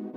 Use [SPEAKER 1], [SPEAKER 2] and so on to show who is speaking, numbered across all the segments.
[SPEAKER 1] De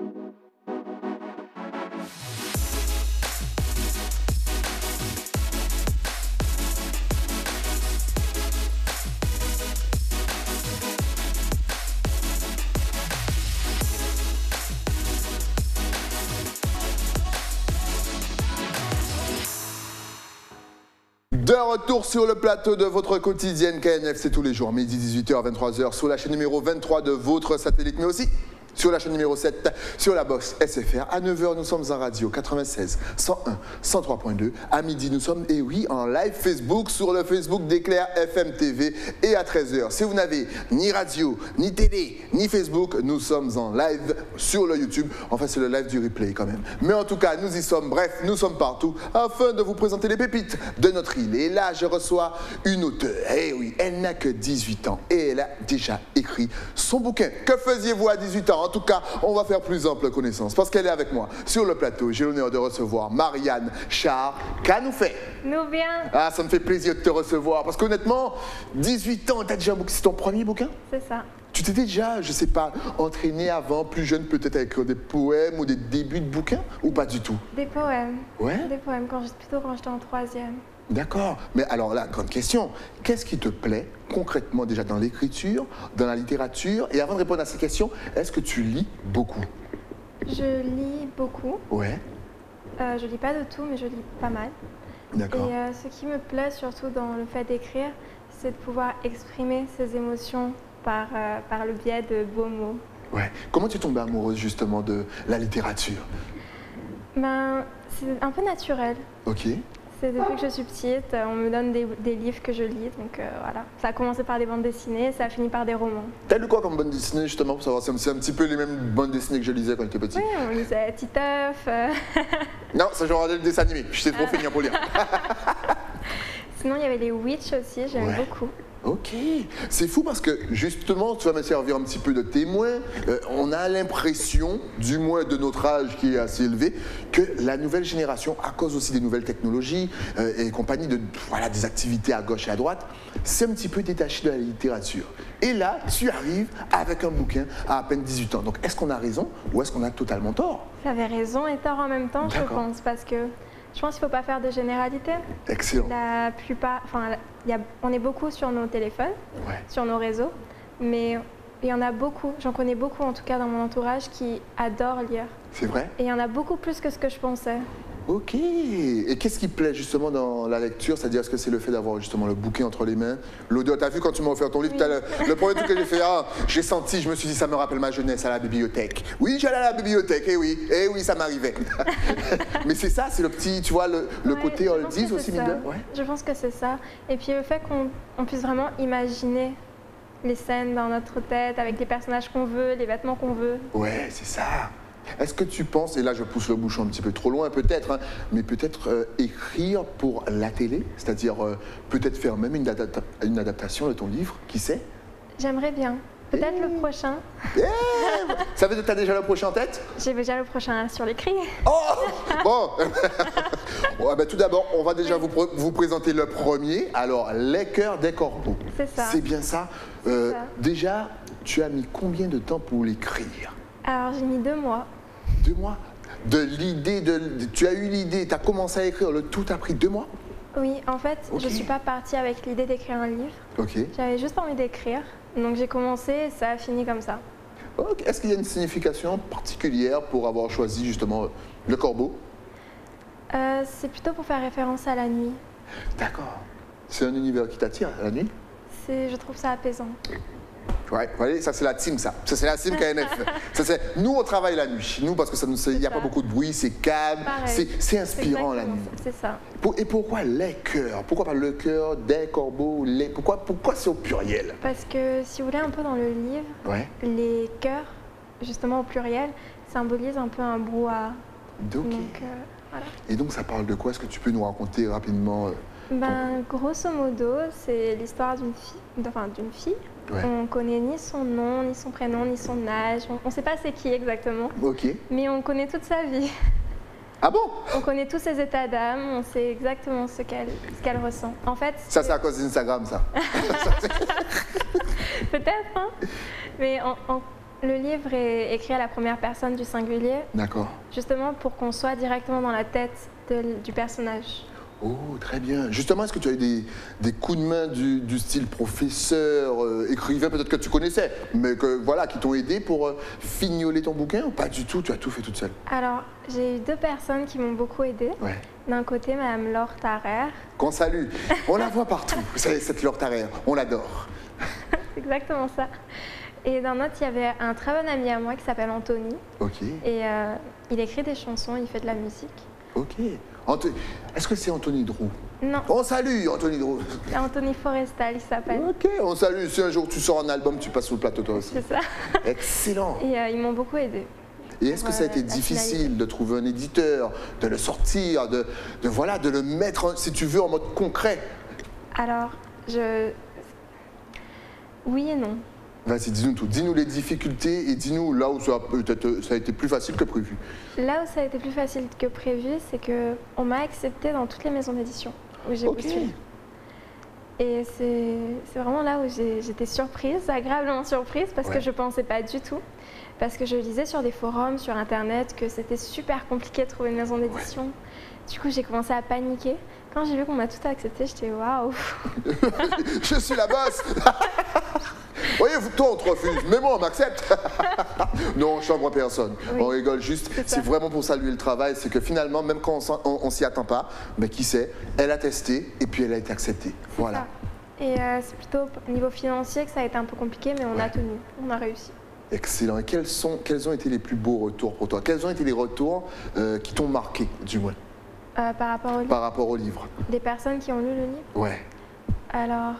[SPEAKER 1] retour sur le plateau de votre quotidienne KNF, c'est tous les jours, midi 18h, 23h, sur la chaîne numéro 23 de votre satellite, mais aussi sur la chaîne numéro 7, sur la box SFR. À 9h, nous sommes en radio 96, 101, 103.2. À midi, nous sommes, et oui, en live Facebook, sur le Facebook d'Éclair FM TV. Et à 13h, si vous n'avez ni radio, ni télé, ni Facebook, nous sommes en live sur le YouTube. Enfin, c'est le live du replay quand même. Mais en tout cas, nous y sommes. Bref, nous sommes partout afin de vous présenter les pépites de notre île. Et là, je reçois une auteure. Eh oui, elle n'a que 18 ans et elle a déjà écrit son bouquin. Que faisiez-vous à 18 ans? En tout cas, on va faire plus ample connaissance parce qu'elle est avec moi sur le plateau. J'ai l'honneur de recevoir Marianne Char. Qu'a-nous fait?
[SPEAKER 2] Nous bien.
[SPEAKER 1] Ah, ça me fait plaisir de te recevoir parce qu'honnêtement, 18 ans, tu as déjà un bouquin. C'est ton premier bouquin?
[SPEAKER 2] C'est ça.
[SPEAKER 1] Tu t'étais déjà, je sais pas, entraîné avant, plus jeune peut-être avec des poèmes ou des débuts de bouquins ou pas du tout?
[SPEAKER 2] Des poèmes.
[SPEAKER 1] Ouais?
[SPEAKER 2] Des poèmes, plutôt quand j'étais en 3e.
[SPEAKER 1] D'accord. Mais alors là, grande question, qu'est-ce qui te plaît concrètement déjà dans l'écriture, dans la littérature? Et avant de répondre à ces questions, est-ce que tu lis beaucoup?
[SPEAKER 2] Je lis beaucoup.
[SPEAKER 1] Ouais.
[SPEAKER 2] Je lis pas de tout, mais je lis pas mal.
[SPEAKER 1] D'accord.
[SPEAKER 2] Et ce qui me plaît surtout dans le fait d'écrire, c'est de pouvoir exprimer ses émotions par le biais de beaux mots.
[SPEAKER 1] Ouais. Comment tu es tombée amoureuse justement de la littérature?
[SPEAKER 2] Ben, c'est un peu naturel.
[SPEAKER 1] Ok.
[SPEAKER 2] C'est depuis que je suis petite, on me donne des livres que je lis, donc voilà. Ça a commencé par des bandes dessinées, ça a fini par des romans.
[SPEAKER 1] T'as lu quoi comme bande dessinée justement pour savoir? C'est un petit peu les mêmes bandes dessinées que je lisais quand j'étais petit.
[SPEAKER 2] Oui, on lisait Titeuf.
[SPEAKER 1] Non, ça je regardais le dessin animé, j'étais trop feignant pour lire.
[SPEAKER 2] Sinon, il y avait les Witch aussi, j'aime beaucoup.
[SPEAKER 1] Ok, c'est fou parce que justement, tu vas me servir un petit peu de témoin. On a l'impression, du moins de notre âge qui est assez élevé, que la nouvelle génération, à cause aussi des nouvelles technologies et compagnie, voilà, des activités à gauche et à droite, c'est un petit peu détaché de la littérature. Et là, tu arrives avec un bouquin à peine 18 ans. Donc, est-ce qu'on a raison ou est-ce qu'on a totalement tort?
[SPEAKER 2] Tu avais raison et tort en même temps, je pense, parce que je pense qu'il ne faut pas faire de généralité.
[SPEAKER 1] Excellent.
[SPEAKER 2] La plupart, on est beaucoup sur nos téléphones, sur nos réseaux, mais il y en a beaucoup, j'en connais beaucoup en tout cas dans mon entourage qui adorent lire.
[SPEAKER 1] C'est vrai?
[SPEAKER 2] Et il y en a beaucoup plus que ce que je pensais.
[SPEAKER 1] Ok. Et qu'est-ce qui te plaît justement dans la lecture? C'est-à-dire, est-ce que c'est le fait d'avoir justement le bouquin entre les mains? L'odeur, t'as vu quand tu m'as offert ton livre, le premier truc que j'ai fait, j'ai senti, je me suis dit, ça me rappelle ma jeunesse à la bibliothèque. Oui, j'allais à la bibliothèque, et oui, ça m'arrivait. Mais c'est ça, c'est le petit, tu vois, le côté oldies aussi, mine de rien.
[SPEAKER 2] Je pense que c'est ça. Et puis le fait qu'on puisse vraiment imaginer les scènes dans notre tête, avec les personnages qu'on veut, les vêtements qu'on veut.
[SPEAKER 1] Ouais, c'est ça. Est-ce que tu penses, et là je pousse le bouchon un petit peu trop loin peut-être, hein, mais peut-être écrire pour la télé, c'est-à-dire peut-être faire même une adaptation de ton livre, qui sait?
[SPEAKER 2] J'aimerais bien. Peut-être le prochain.
[SPEAKER 1] Ça veut dire que tu as déjà le prochain en tête?
[SPEAKER 2] J'ai déjà le prochain sur l'écrit.
[SPEAKER 1] Oh bon. Ouais, ben, tout d'abord, on va déjà vous présenter le premier. Alors, Les Cœurs des Corbeaux.
[SPEAKER 2] C'est ça.
[SPEAKER 1] C'est bien ça. Déjà, tu as mis combien de temps pour l'écrire?
[SPEAKER 2] Alors, j'ai mis 2 mois.
[SPEAKER 1] 2 mois? De l'idée, tu as eu l'idée, tu as commencé à écrire, le tout a pris 2 mois?
[SPEAKER 2] Oui, en fait, je ne suis pas partie avec l'idée d'écrire un livre.
[SPEAKER 1] Ok.
[SPEAKER 2] J'avais juste envie d'écrire. Donc j'ai commencé et ça a fini comme ça.
[SPEAKER 1] Okay. Est-ce qu'il y a une signification particulière pour avoir choisi justement le corbeau?
[SPEAKER 2] C'est plutôt pour faire référence à la nuit.
[SPEAKER 1] D'accord. C'est un univers qui t'attire, la nuit?
[SPEAKER 2] Je trouve ça apaisant.
[SPEAKER 1] Ouais, vous voyez, ça c'est la team, ça. Ça c'est la team KNF. Nous, on travaille la nuit. Nous, parce que il n'y a pas beaucoup de bruit, c'est calme, c'est inspirant la nuit.
[SPEAKER 2] C'est ça.
[SPEAKER 1] Et pourquoi les cœurs? Pourquoi pas le cœur des corbeaux? Pourquoi c'est au pluriel?
[SPEAKER 2] Parce que si vous voulez un peu dans le livre, les cœurs, justement au pluriel, symbolisent un peu un brouhaha.
[SPEAKER 1] Donc, voilà. Et donc ça parle de quoi? Est-ce que tu peux nous raconter rapidement
[SPEAKER 2] grosso modo, c'est l'histoire d'une fille.
[SPEAKER 1] Ouais.
[SPEAKER 2] On connaît ni son nom, ni son prénom, ni son âge. On ne sait pas c'est qui exactement.
[SPEAKER 1] Ok.
[SPEAKER 2] Mais on connaît toute sa vie.
[SPEAKER 1] Ah bon?
[SPEAKER 2] On connaît tous ses états d'âme, on sait exactement ce qu'elle ressent. En fait,
[SPEAKER 1] ça, c'est à cause d'Instagram, ça.
[SPEAKER 2] Peut-être, hein. Mais Le livre est écrit à la première personne du singulier,
[SPEAKER 1] D'accord.
[SPEAKER 2] justement pour qu'on soit directement dans la tête du personnage.
[SPEAKER 1] Oh, très bien. Justement, est-ce que tu as eu des coups de main du style professeur, écrivain, peut-être que tu connaissais, mais que, voilà, qui t'ont aidé pour fignoler ton bouquin ou pas du tout? Tu as tout fait toute seule?
[SPEAKER 2] Alors, j'ai eu 2 personnes qui m'ont beaucoup aidée.
[SPEAKER 1] Ouais.
[SPEAKER 2] D'un côté, Madame Laure Tarrer.
[SPEAKER 1] Qu'on salue. On la voit partout. Vous savez, cette Laure Tarrer, on l'adore.
[SPEAKER 2] C'est exactement ça. Et d'un autre, il y avait un très bon ami à moi qui s'appelle Anthony.
[SPEAKER 1] Ok.
[SPEAKER 2] Et il écrit des chansons, il fait de la musique.
[SPEAKER 1] Ok. Est-ce que c'est Anthony Drou?
[SPEAKER 2] Non,
[SPEAKER 1] On salue Anthony Drou.
[SPEAKER 2] c'est Anthony Forestal, il s'appelle.
[SPEAKER 1] Ok, on salue. Si un jour tu sors un album, tu passes sur le plateau toi aussi.
[SPEAKER 2] C'est ça.
[SPEAKER 1] Excellent.
[SPEAKER 2] Et ils m'ont beaucoup aidée.
[SPEAKER 1] Et est-ce que ça a été
[SPEAKER 2] la
[SPEAKER 1] difficile
[SPEAKER 2] finalité.
[SPEAKER 1] de trouver un éditeur, de le sortir, de le mettre, si tu veux, en mode concret?
[SPEAKER 2] Alors, oui et non.
[SPEAKER 1] Vas-y, dis-nous tout. Dis-nous les difficultés et dis-nous là où ça a été plus facile que prévu.
[SPEAKER 2] Là où ça a été plus facile que prévu, c'est qu'on m'a acceptée dans toutes les maisons d'édition où j'ai
[SPEAKER 1] Ok.
[SPEAKER 2] postulé. Et c'est vraiment là où j'étais surprise, agréablement surprise, parce
[SPEAKER 1] Ouais.
[SPEAKER 2] que je ne pensais pas du tout. Parce que je lisais sur des forums, sur Internet, que c'était super compliqué de trouver une maison d'édition. Du coup, j'ai commencé à paniquer. Quand j'ai vu qu'on m'a tout accepté, j'étais waouh!
[SPEAKER 1] Je suis la bosse. Voyez, toi on te refuse, mais moi on m'accepte. Non, je n'envoie personne.
[SPEAKER 2] Oui.
[SPEAKER 1] On rigole juste.
[SPEAKER 2] C'est ça.
[SPEAKER 1] C'est vraiment pour saluer le travail. C'est que finalement, même quand on s'y attend pas, mais qui sait, elle a testé et puis elle a été acceptée. Voilà.
[SPEAKER 2] Et c'est plutôt au niveau financier que ça a été un peu compliqué, mais on a tenu, on a réussi.
[SPEAKER 1] Excellent. Et quels ont été les plus beaux retours pour toi? Quels ont été les retours qui t'ont marqué, du moins,
[SPEAKER 2] Par rapport au livre,
[SPEAKER 1] par rapport au livre?
[SPEAKER 2] des personnes qui ont lu le livre.
[SPEAKER 1] Ouais.
[SPEAKER 2] Alors,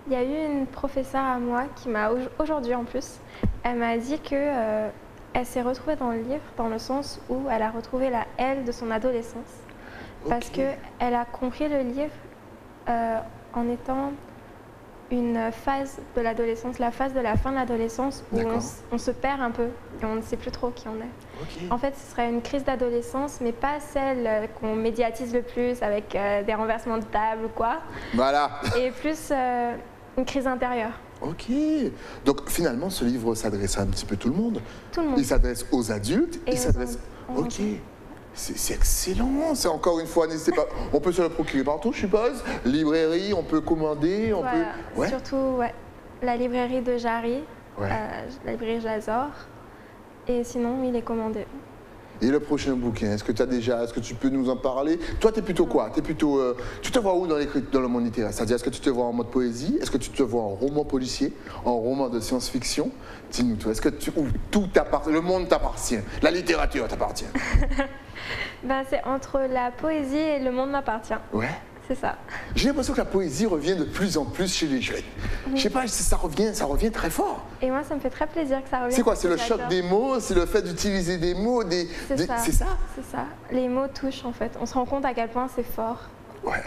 [SPEAKER 2] il y a eu une professeure à moi qui m'a, aujourd'hui en plus, elle m'a dit que elle s'est retrouvée dans le livre dans le sens où elle a retrouvé la elle de son adolescence. Parce
[SPEAKER 1] Ok.
[SPEAKER 2] qu'elle a compris le livre en étant une phase de l'adolescence, la phase de la fin de l'adolescence où
[SPEAKER 1] D'accord.
[SPEAKER 2] on se perd un peu et on ne sait plus trop qui on est.
[SPEAKER 1] Ok.
[SPEAKER 2] En fait, ce serait une crise d'adolescence, mais pas celle qu'on médiatise le plus avec des renversements de table ou quoi,
[SPEAKER 1] Voilà.
[SPEAKER 2] et plus une crise intérieure.
[SPEAKER 1] Ok. Donc finalement, ce livre s'adresse à un petit peu tout le monde.
[SPEAKER 2] Tout le monde.
[SPEAKER 1] Il s'adresse aux adultes.
[SPEAKER 2] Et
[SPEAKER 1] Il
[SPEAKER 2] aux
[SPEAKER 1] s'adresse.
[SPEAKER 2] enfants.
[SPEAKER 1] Ok. C'est excellent. C'est encore une fois, n'hésitez pas. On peut se le procurer partout, je suppose. Librairie, on peut commander, on
[SPEAKER 2] Voilà.
[SPEAKER 1] peut. Ouais.
[SPEAKER 2] Surtout la librairie de Jarry,
[SPEAKER 1] Ouais.
[SPEAKER 2] la librairie Jazor. Et sinon, il est commandé.
[SPEAKER 1] Et le prochain bouquin, est-ce que tu peux nous en parler? Toi, t'es plutôt quoi? Tu te vois où dans le monde littéraire? C'est-à-dire, est-ce que tu te vois en mode poésie? Est-ce que tu te vois en roman policier? En roman de science-fiction? Dis-nous tout. Est-ce que tout t'appartient? Le monde t'appartient? La littérature t'appartient?
[SPEAKER 2] Ben, c'est entre la poésie et le monde m'appartient.
[SPEAKER 1] Ouais.
[SPEAKER 2] C'est ça.
[SPEAKER 1] J'ai l'impression que la poésie revient de plus en plus chez les jeunes. Je sais pas, ça revient très fort.
[SPEAKER 2] Et moi, ça me fait très plaisir que ça revienne.
[SPEAKER 1] C'est quoi? C'est le choc
[SPEAKER 2] J'adore.
[SPEAKER 1] des mots? C'est le fait d'utiliser des mots?
[SPEAKER 2] C'est ça.
[SPEAKER 1] C'est ça?
[SPEAKER 2] C'est ça. Les mots touchent en fait. On se rend compte à quel point c'est fort.
[SPEAKER 1] Ouais,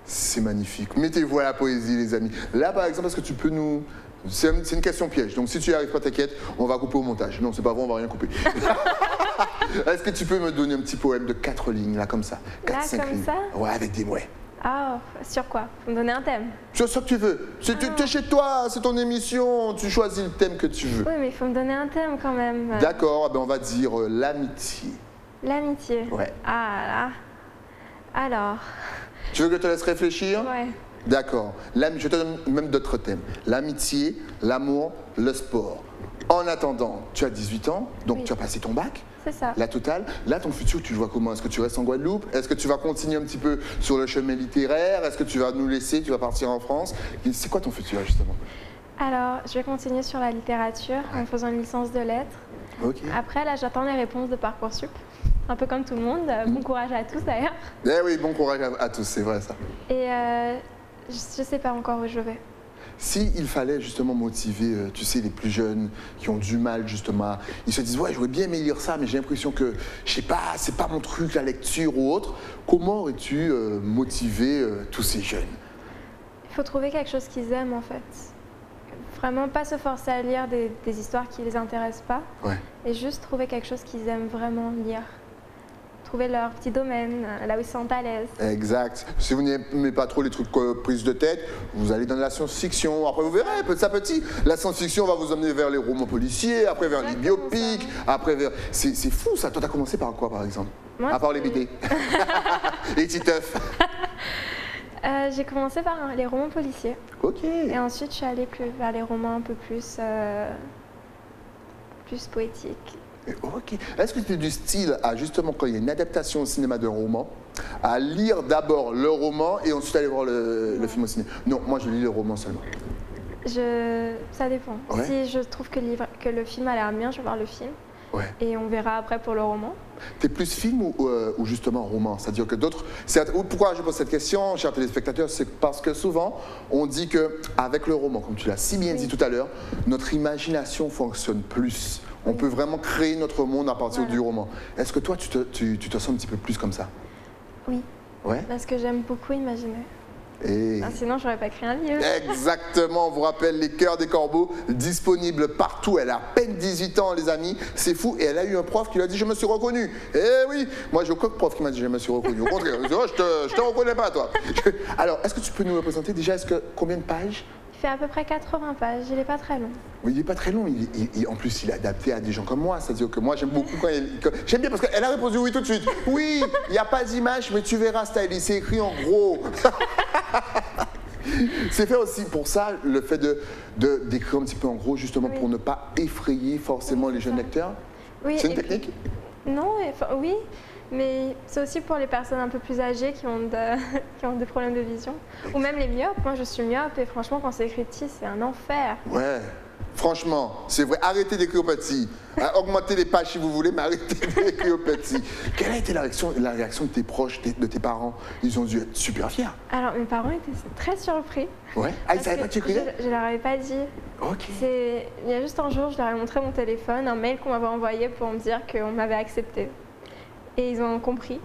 [SPEAKER 1] c'est magnifique. Mettez-vous à la poésie, les amis. Là, par exemple, est-ce que tu peux nous... C'est une question piège, donc si tu n'y arrives pas, t'inquiète, on va couper au montage. Non, c'est pas vrai, on va rien couper. Est-ce que tu peux me donner un petit poème de 4 lignes, là, comme ça? 4,
[SPEAKER 2] Là,
[SPEAKER 1] 5
[SPEAKER 2] comme
[SPEAKER 1] lignes.
[SPEAKER 2] ça?
[SPEAKER 1] Ouais, avec des mots.
[SPEAKER 2] Ah, sur quoi? Faut me donner un thème.
[SPEAKER 1] C'est ce que tu veux. T'es chez toi, c'est ton émission, tu choisis le thème que tu veux.
[SPEAKER 2] Oui, mais il faut me donner un thème quand même.
[SPEAKER 1] D'accord, eh ben on va dire l'amitié.
[SPEAKER 2] L'amitié.
[SPEAKER 1] Ouais.
[SPEAKER 2] Ah là. Alors,
[SPEAKER 1] Tu veux que je te laisse réfléchir?
[SPEAKER 2] ouais.
[SPEAKER 1] D'accord. Je te donne même d'autres thèmes. L'amitié, l'amour, le sport. En attendant, tu as 18 ans, donc
[SPEAKER 2] Oui.
[SPEAKER 1] tu as passé ton bac,
[SPEAKER 2] C'est ça.
[SPEAKER 1] la totale. Là, ton futur, tu le vois comment? Est-ce que tu restes en Guadeloupe? Est-ce que tu vas continuer un petit peu sur le chemin littéraire? Est-ce que tu vas nous laisser? Tu vas partir en France? C'est quoi ton futur, justement?
[SPEAKER 2] Alors, je vais continuer sur la littérature en faisant une licence de lettres.
[SPEAKER 1] Ok.
[SPEAKER 2] Après, là, j'attends les réponses de Parcoursup. Un peu comme tout le monde. Bon courage à tous d'ailleurs.
[SPEAKER 1] Eh oui, bon courage à tous, c'est vrai ça.
[SPEAKER 2] Et je sais pas encore où je vais.
[SPEAKER 1] Si il fallait justement motiver, tu sais, les plus jeunes qui ont du mal justement, ils se disent ouais, j'aurais bien aimé lire ça, mais j'ai l'impression que je sais pas, c'est pas mon truc la lecture ou autre. Comment aurais-tu motivé tous ces jeunes?
[SPEAKER 2] Il faut trouver quelque chose qu'ils aiment en fait. Vraiment pas se forcer à lire des histoires qui les intéressent pas.
[SPEAKER 1] Ouais.
[SPEAKER 2] Et juste trouver quelque chose qu'ils aiment vraiment lire. trouver leur petit domaine, là où ils se sentent à l'aise.
[SPEAKER 1] Exact. Si vous n'aimez pas trop les trucs prises de tête, vous allez dans la science-fiction. Après, vous verrez, petit à petit, la science-fiction va vous emmener vers les romans policiers, après vers les biopics, après vers... C'est fou, ça. Toi, t'as commencé par quoi, par exemple?
[SPEAKER 2] Moi,
[SPEAKER 1] à part les BD. Les Titeufs.
[SPEAKER 2] J'ai commencé par les romans policiers.
[SPEAKER 1] Ok.
[SPEAKER 2] Et ensuite, je suis allée vers les romans un peu plus poétiques.
[SPEAKER 1] Ok. Est-ce que tu es du style à, justement, quand il y a une adaptation au cinéma d'un roman, à lire d'abord le roman et ensuite aller voir le film au cinéma? Non, moi, je lis le roman seulement.
[SPEAKER 2] Ça dépend.
[SPEAKER 1] Ouais.
[SPEAKER 2] Si je trouve que le film a l'air bien, je vais voir le film.
[SPEAKER 1] Ouais.
[SPEAKER 2] Et on verra après pour le roman.
[SPEAKER 1] T'es plus film ou justement roman? C'est-à-dire que d'autres... Pourquoi je pose cette question, chers téléspectateurs? C'est parce que souvent, on dit qu'avec le roman, comme tu l'as si bien dit tout à l'heure, notre imagination fonctionne plus. On peut vraiment créer notre monde à partir du roman. Est-ce que toi, tu te sens un petit peu plus comme ça?
[SPEAKER 2] Oui.
[SPEAKER 1] Ouais.
[SPEAKER 2] Parce que j'aime beaucoup imaginer.
[SPEAKER 1] Et...
[SPEAKER 2] sinon, je n'aurais pas écrit un livre.
[SPEAKER 1] Exactement, on vous rappelle Les Cœurs des Corbeaux, disponible partout. Elle a à peine 18 ans, les amis, c'est fou. Et elle a eu un prof qui lui a dit « je me suis reconnu ». Eh oui, moi j'ai aucun prof qui m'a dit « je me suis reconnu ». Au contraire, je te reconnais pas, toi. Alors, est-ce que tu peux nous le présenter déjà? Combien de pages?
[SPEAKER 2] Il fait à peu près 80 pages, il n'est pas très long.
[SPEAKER 1] Oui, il n'est pas très long. En plus, il est adapté à des gens comme moi. C'est-à-dire que moi, j'aime beaucoup j'aime bien parce qu'elle a répondu oui tout de suite. Oui, il n'y a pas d'image, mais tu verras, Stylie, c'est écrit en gros. C'est fait aussi pour ça, le fait d'écrire un petit peu en gros, justement pour ne pas effrayer forcément les jeunes lecteurs.
[SPEAKER 2] Oui,
[SPEAKER 1] c'est une technique?
[SPEAKER 2] Non, oui, mais c'est aussi pour les personnes un peu plus âgées qui ont des problèmes de vision. Ou même les myopes. Moi, je suis myope et franchement, quand c'est écrit petit, c'est un enfer.
[SPEAKER 1] Ouais. Franchement, c'est vrai, arrêtez d'écrire au petit. Augmentez les pages si vous voulez, mais arrêtez d'écrire au petit. Quelle a été la réaction de tes proches, de tes parents? Ils ont dû être super fiers.
[SPEAKER 2] Alors, mes parents étaient très surpris.
[SPEAKER 1] Ouais. Ah, ils ne savaient pas que tu écrivais?
[SPEAKER 2] Je leur avais pas dit.
[SPEAKER 1] Ok.
[SPEAKER 2] Il y a juste un jour, je leur ai montré mon téléphone, un mail qu'on m'avait envoyé pour me dire qu'on m'avait accepté. Et ils ont compris.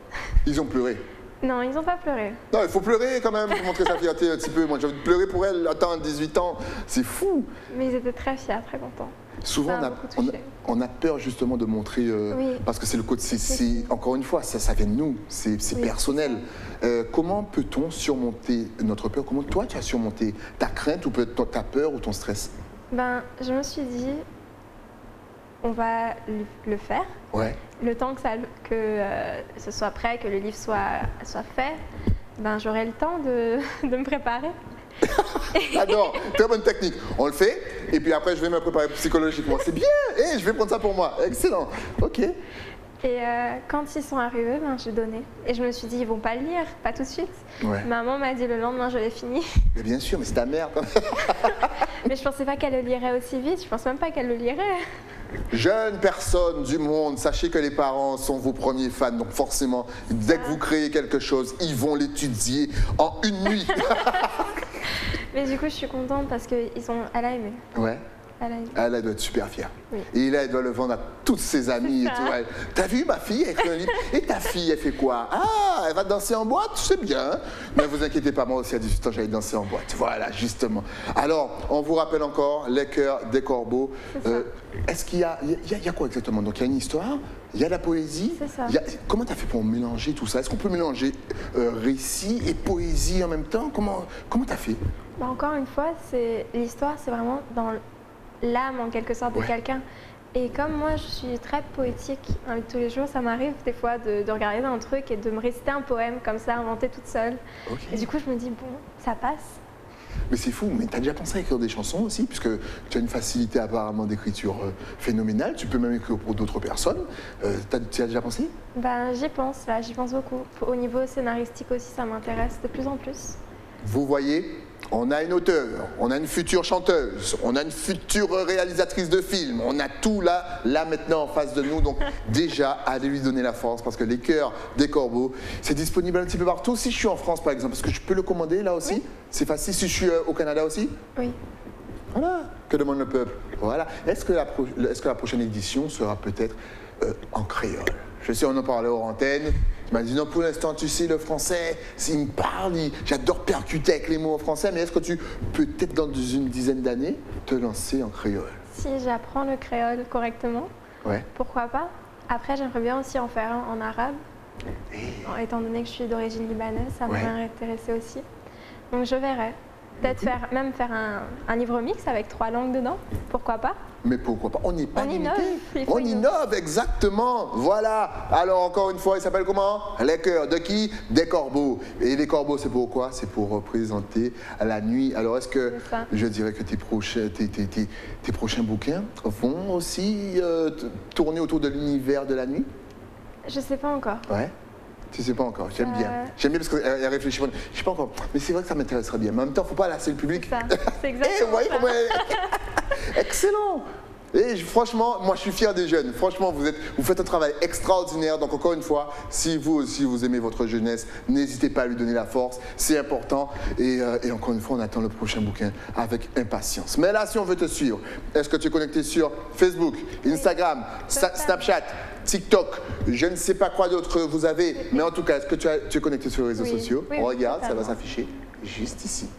[SPEAKER 1] Ils ont pleuré?
[SPEAKER 2] Non, ils n'ont pas pleuré.
[SPEAKER 1] Non, il faut pleurer quand même pour montrer sa fierté un petit peu. Moi, j'ai envie de pleurer pour elle, attends, 18 ans. C'est fou.
[SPEAKER 2] Mais ils étaient très fiers, très contents.
[SPEAKER 1] Souvent, on a peur justement de montrer, parce que c'est le côté, encore une fois, ça vient de nous, c'est personnel. Comment peut-on surmonter notre peur? Comment toi, tu as surmonté ta crainte ou peut-être ta peur ou ton stress?
[SPEAKER 2] Je me suis dit, on va le faire.
[SPEAKER 1] Ouais.
[SPEAKER 2] Le temps que ce soit prêt, que le livre soit fait, j'aurai le temps de me préparer.
[SPEAKER 1] J'adore, très bonne technique. On le fait, et puis après je vais me préparer psychologiquement. C'est bien, je vais prendre ça pour moi. Excellent, ok.
[SPEAKER 2] Et quand ils sont arrivés, j'ai donné. Et je me suis dit, ils vont pas le lire, pas tout de suite.
[SPEAKER 1] Ouais.
[SPEAKER 2] Maman m'a dit le lendemain, je l'ai fini.
[SPEAKER 1] Mais bien sûr, mais c'est ta mère.
[SPEAKER 2] Mais je pensais pas qu'elle le lirait aussi vite, je pense même pas qu'elle le lirait.
[SPEAKER 1] Jeunes personnes du monde, sachez que les parents sont vos premiers fans, donc forcément, dès que vous créez quelque chose, ils vont l'étudier en une nuit.
[SPEAKER 2] Mais du coup, je suis contente parce qu'elle a aimé.
[SPEAKER 1] Ouais. Elle doit être super fière. Oui. Et là, elle doit le vendre à toutes ses amies. Et tout. T'as vu, ma fille, elle écrit un livre. Et ta fille, elle fait quoi? Ah, elle va danser en boîte, c'est bien. Mais vous inquiétez pas, moi aussi, à 18 ans, j'allais danser en boîte. Voilà, justement. Alors, on vous rappelle encore, Les Cœurs des Corbeaux. Est-ce qu'il y a quoi exactement? Donc, il y a une histoire, il y a la poésie.
[SPEAKER 2] C'est ça.
[SPEAKER 1] Comment tu as fait pour mélanger tout ça? Est-ce qu'on peut mélanger récit et poésie en même temps? Comment tu as fait?
[SPEAKER 2] Encore une fois, l'histoire, c'est vraiment dans l'âme en quelque sorte de quelqu'un. Et comme moi je suis très poétique tous les jours, ça m'arrive des fois de regarder un truc et de me réciter un poème comme ça, inventé toute seule. Et du coup je me dis bon, ça passe.
[SPEAKER 1] Mais c'est fou, mais tu as déjà pensé à écrire des chansons aussi, puisque tu as une facilité apparemment d'écriture phénoménale, tu peux même écrire pour d'autres personnes. Tu as déjà pensé? J'y pense,
[SPEAKER 2] j'y pense beaucoup. Au niveau scénaristique aussi, ça m'intéresse de plus en plus.
[SPEAKER 1] Vous voyez, on a une auteure, on a une future chanteuse, on a une future réalisatrice de films, on a tout là maintenant en face de nous. Donc déjà, allez lui donner la force parce que Les Cœurs des Corbeaux, c'est disponible un petit peu partout. Si je suis en France par exemple, est-ce que je peux le commander là aussi? C'est facile. Si je suis au Canada aussi?
[SPEAKER 2] Oui.
[SPEAKER 1] Voilà, que demande le peuple? Voilà. Est-ce que la prochaine édition sera peut-être en créole? Je sais, on en parlait hors antenne. Tu m'as dit non, pour l'instant, tu sais, le français, s'il me parle, j'adore percuter avec les mots en français, mais est-ce que tu peux peut-être dans une dizaine d'années te lancer en créole?
[SPEAKER 2] Si j'apprends le créole correctement, pourquoi pas? Après, j'aimerais bien aussi en faire un en arabe. Étant donné que je suis d'origine libanaise, ça
[SPEAKER 1] Ouais.
[SPEAKER 2] m'aurait intéressé aussi. Donc je verrai. Peut-être même faire un livre mix avec 3 langues dedans, pourquoi pas?
[SPEAKER 1] Mais pourquoi pas? On n'est pas
[SPEAKER 2] On
[SPEAKER 1] limité.
[SPEAKER 2] innove, il faut
[SPEAKER 1] On
[SPEAKER 2] innover.
[SPEAKER 1] innove, exactement. Voilà. Alors, encore une fois, il s'appelle comment? Les cœurs de qui? Des corbeaux. Et les corbeaux, c'est pourquoi? C'est pour représenter la nuit. Alors, est-ce que
[SPEAKER 2] C'est ça.
[SPEAKER 1] je dirais que tes prochains bouquins vont aussi tourner autour de l'univers de la nuit?
[SPEAKER 2] Je sais pas encore.
[SPEAKER 1] Ouais. Tu sais pas encore, j'aime bien. J'aime bien parce qu'elle réfléchit. Je sais pas encore, mais c'est vrai que ça m'intéresserait bien. Mais en même temps, faut pas lasser le public.
[SPEAKER 2] Ça, c'est
[SPEAKER 1] Eh,
[SPEAKER 2] exactement
[SPEAKER 1] vous voyez
[SPEAKER 2] ça.
[SPEAKER 1] comment Excellent. Et franchement, moi je suis fier des jeunes. Franchement, vous faites un travail extraordinaire. Donc encore une fois, si vous aussi vous aimez votre jeunesse, n'hésitez pas à lui donner la force. C'est important. Et encore une fois, on attend le prochain bouquin avec impatience. Mais là, si on veut te suivre, est-ce que tu es connecté sur Facebook, Instagram, Snapchat, TikTok, je ne sais pas quoi d'autre vous avez, mais en tout cas, est-ce que tu es connecté sur les réseaux
[SPEAKER 2] Oui.
[SPEAKER 1] sociaux?
[SPEAKER 2] Oui,
[SPEAKER 1] Regarde, ça va
[SPEAKER 2] totalement.
[SPEAKER 1] s'afficher juste ici.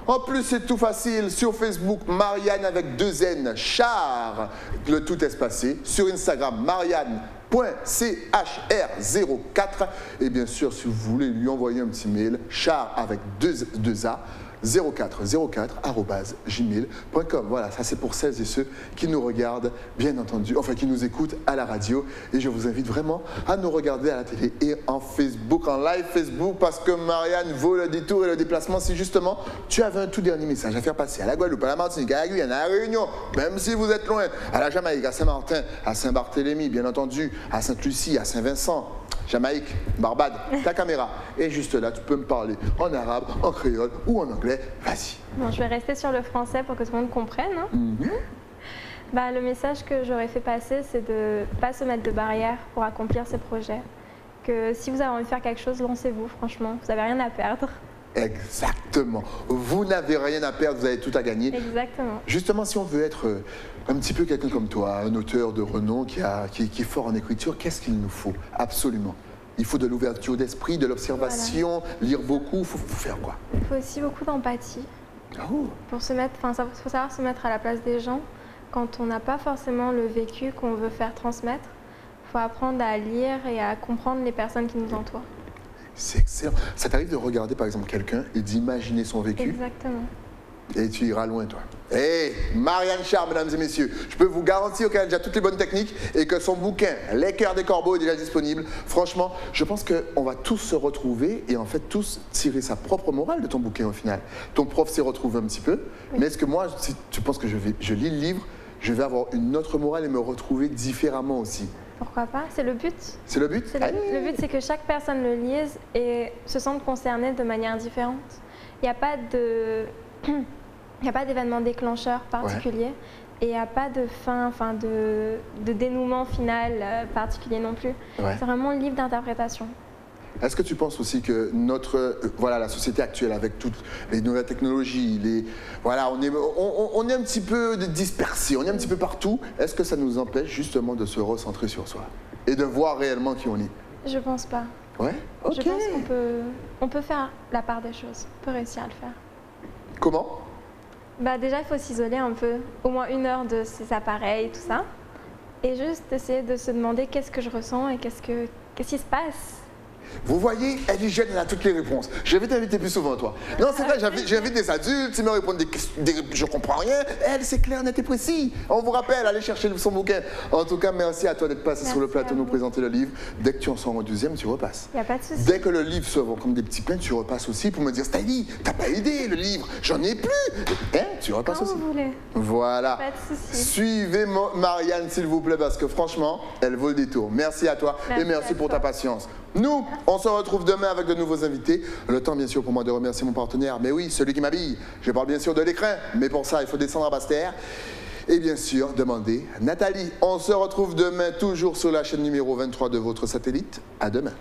[SPEAKER 1] En plus, c'est tout facile. Sur Facebook, Marianne avec 2 N, Char, le tout espacé. Sur Instagram, Marianne.chr04. Et bien sûr, si vous voulez lui envoyer un petit mail, char avec 2 A, 0404@gmail.com. Voilà, ça c'est pour celles et ceux qui nous regardent, bien entendu, enfin qui nous écoutent à la radio. Et je vous invite vraiment à nous regarder à la télé et en Facebook, en live Facebook, parce que Marianne vaut le détour et le déplacement. Si justement tu avais un tout dernier message à faire passer à la Guadeloupe, à la Martinique, à la Guyane, à la Réunion, même si vous êtes loin, à la Jamaïque, à Saint-Martin, à Saint-Barthélemy, bien entendu, à Sainte-Lucie, à Saint-Vincent, Jamaïque, Barbade, ta caméra est juste là, tu peux me parler en arabe, en créole ou en anglais, vas-y.
[SPEAKER 2] Bon, je vais rester sur le français pour que tout le monde comprenne. Hein. Bah, le message que j'aurais fait passer, c'est de ne pas se mettre de barrières pour accomplir ses projets. Que si vous avez envie de faire quelque chose, lancez-vous, franchement, vous n'avez rien à perdre.
[SPEAKER 1] Exactement. Vous n'avez rien à perdre, vous avez tout à gagner.
[SPEAKER 2] Exactement.
[SPEAKER 1] Justement, si on veut être un petit peu quelqu'un comme toi, un auteur de renom qui est fort en écriture, qu'est-ce qu'il nous faut? Absolument. Il faut de l'ouverture d'esprit, de l'observation, lire beaucoup, il faut faire quoi?
[SPEAKER 2] Il faut aussi beaucoup d'empathie.
[SPEAKER 1] Oh.
[SPEAKER 2] Pour se mettre, enfin, faut savoir se mettre à la place des gens quand on n'a pas forcément le vécu qu'on veut faire transmettre. Il faut apprendre à lire et à comprendre les personnes qui nous entourent.
[SPEAKER 1] C'est excellent. Ça t'arrive de regarder par exemple quelqu'un et d'imaginer son vécu
[SPEAKER 2] Exactement.
[SPEAKER 1] et tu iras loin toi. Hey, Marianne Char, mesdames et messieurs, je peux vous garantir qu'elle a déjà toutes les bonnes techniques et que son bouquin, Les cœurs des corbeaux, est déjà disponible. Franchement, je pense qu'on va tous se retrouver et en fait tous tirer sa propre morale de ton bouquin au final. Ton prof s'est retrouvé un petit peu, mais est-ce que moi, si tu penses que je lis le livre, je vais avoir une autre morale et me retrouver différemment aussi?
[SPEAKER 2] Pourquoi pas? C'est le but.
[SPEAKER 1] C'est le but?
[SPEAKER 2] Le but, c'est que chaque personne le lise et se sente concernée de manière différente. Il n'y a pas de... Il n'y a pas d'événement déclencheur particulier et il n'y a pas de fin, de dénouement final particulier non plus.
[SPEAKER 1] Ouais.
[SPEAKER 2] C'est vraiment un livre d'interprétation.
[SPEAKER 1] Est-ce que tu penses aussi que la société actuelle avec toutes les nouvelles technologies, on est un petit peu dispersé, on est un petit peu partout. Est-ce que ça nous empêche justement de se recentrer sur soi et de voir réellement qui on est?
[SPEAKER 2] Je pense pas.
[SPEAKER 1] Ouais. Ok.
[SPEAKER 2] Je pense qu'on peut faire la part des choses, on peut réussir à le faire.
[SPEAKER 1] Comment?
[SPEAKER 2] Bah déjà, il faut s'isoler un peu, au moins 1 heure de ses appareils, tout ça, et juste essayer de se demander qu'est-ce que je ressens et qu'est-ce qui se passe.
[SPEAKER 1] Vous voyez, elle est jeune, elle a toutes les réponses. Je vais t'inviter plus souvent, toi. Non, c'est vrai, j'invite des adultes, ils me répondent des questions, je comprends rien. Elle, c'est clair, net et précis. On vous rappelle, allez chercher son bouquin. En tout cas, merci à toi d'être passé sur le
[SPEAKER 2] Merci
[SPEAKER 1] plateau
[SPEAKER 2] à
[SPEAKER 1] nous
[SPEAKER 2] vous.
[SPEAKER 1] présenter le livre. Dès que tu en sors un deuxième, tu repasses.
[SPEAKER 2] Il n'y a pas de souci.
[SPEAKER 1] Dès que le livre se vend comme des petits pains, tu repasses aussi pour me dire, Stali, t'as pas aidé le livre, j'en ai plus. Hein, tu repasses
[SPEAKER 2] Quand
[SPEAKER 1] aussi.
[SPEAKER 2] vous voulez.
[SPEAKER 1] Voilà.
[SPEAKER 2] Pas de souci.
[SPEAKER 1] Suivez Marianne, s'il vous plaît, parce que franchement, elle vaut le détour. Merci à toi et
[SPEAKER 2] Merci
[SPEAKER 1] merci
[SPEAKER 2] à
[SPEAKER 1] pour
[SPEAKER 2] toi.
[SPEAKER 1] ta patience. Nous, on se retrouve demain avec de nouveaux invités. Le temps, bien sûr, pour moi de remercier mon partenaire. Mais oui, celui qui m'habille. Je parle bien sûr de l'écrin, mais pour ça, il faut descendre à Basse-Terre. Et bien sûr, demander Nathalie. On se retrouve demain, toujours sur la chaîne numéro 23 de votre satellite. À demain.